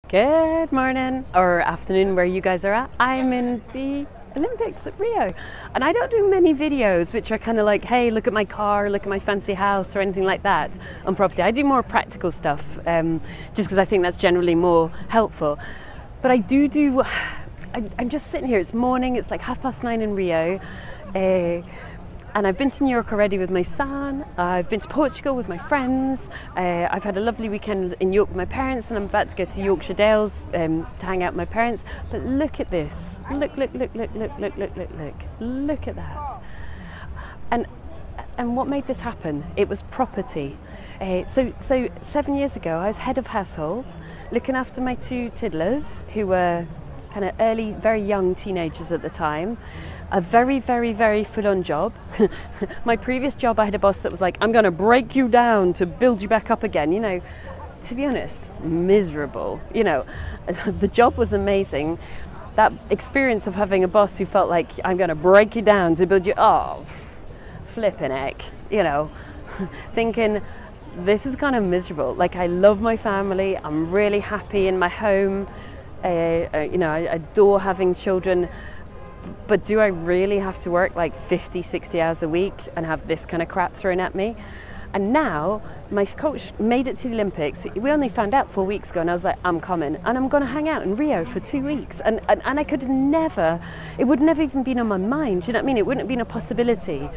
Good morning or afternoon where you guys are at. I'm in the Olympics at Rio and I don't do many videos which are kind of like, hey, look at my car, look at my fancy house or anything like that on property. I do more practical stuff just because I think that's generally more helpful. But I do, I'm just sitting here, it's morning, it's like 9:30 in Rio. And I've been to New York already with my son, I've been to Portugal with my friends, I've had a lovely weekend in York with my parents, and I'm about to go to Yorkshire Dales to hang out with my parents. But look at this, look at that. And what made this happen? It was property. So 7 years ago I was head of household, looking after my two tiddlers who were kind of early, very young teenagers at the time. A very full-on job. My previous job, I had a boss that was like, I'm going to break you down to build you back up again. You know, to be honest, miserable. You know, the job was amazing. That experience of having a boss who felt like, I'm going to break you down to build you, oh, flipping heck, you know, thinking, this is kind of miserable. Like, I love my family. I'm really happy in my home. You know, I adore having children. But do I really have to work like 50, 60 hours a week and have this kind of crap thrown at me? And now my coach made it to the Olympics. We only found out 4 weeks ago and I was like, I'm coming and I'm going to hang out in Rio for 2 weeks. And I could never, it would never even been on my mind. Do you know what I mean? It wouldn't have been a possibility.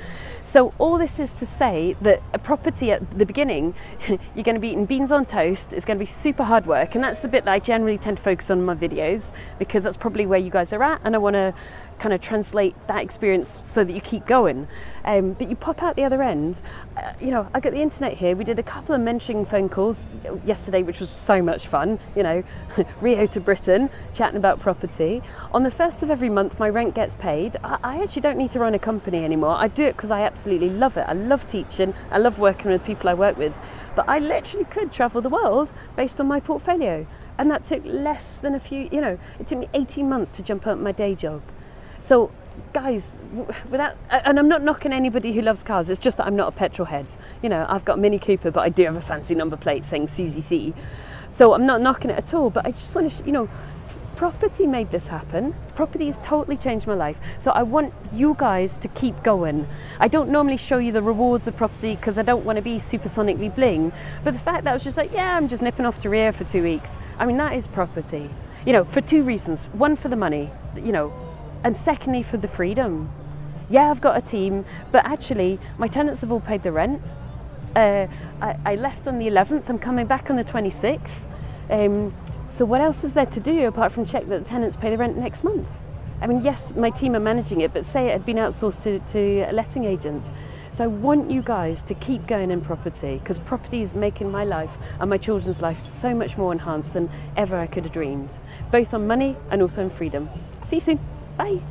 So all this is to say that a property at the beginning, you're going to be eating beans on toast. It's going to be super hard work. And that's the bit that I generally tend to focus on in my videos because that's probably where you guys are at. And I want to kind of translate that experience so that you keep going. But you pop out the other end. You know, I got the internet here. We did a couple of mentoring phone calls yesterday, which was so much fun. You know, Rio to Britain, chatting about property. On the 1st of every month, my rent gets paid. I actually don't need to run a company anymore. I do it because I absolutely love it. I love teaching. I love working with people I work with. But I literally could travel the world based on my portfolio. And that took less than a few, you know, it took me 18 months to jump out my day job. So guys, without, and I'm not knocking anybody who loves cars, it's just that I'm not a petrol head. You know, I've got a Mini Cooper, but I do have a fancy number plate saying Susie C. So I'm not knocking it at all, but I just want to, you know, property made this happen. Property has totally changed my life. So I want you guys to keep going. I don't normally show you the rewards of property because I don't want to be supersonically bling. But the fact that I was just like, yeah, I'm just nipping off to Rio for 2 weeks. I mean, that is property. You know, for two reasons. One, for the money, you know, and secondly, for the freedom. Yeah, I've got a team, but actually my tenants have all paid the rent. I left on the 11th, I'm coming back on the 26th. So what else is there to do apart from check that the tenants pay the rent next month? I mean, yes, my team are managing it, but say it had been outsourced to a letting agent. So I want you guys to keep going in property because property is making my life and my children's life so much more enhanced than ever I could have dreamed, both on money and also on freedom. See you soon. Bye.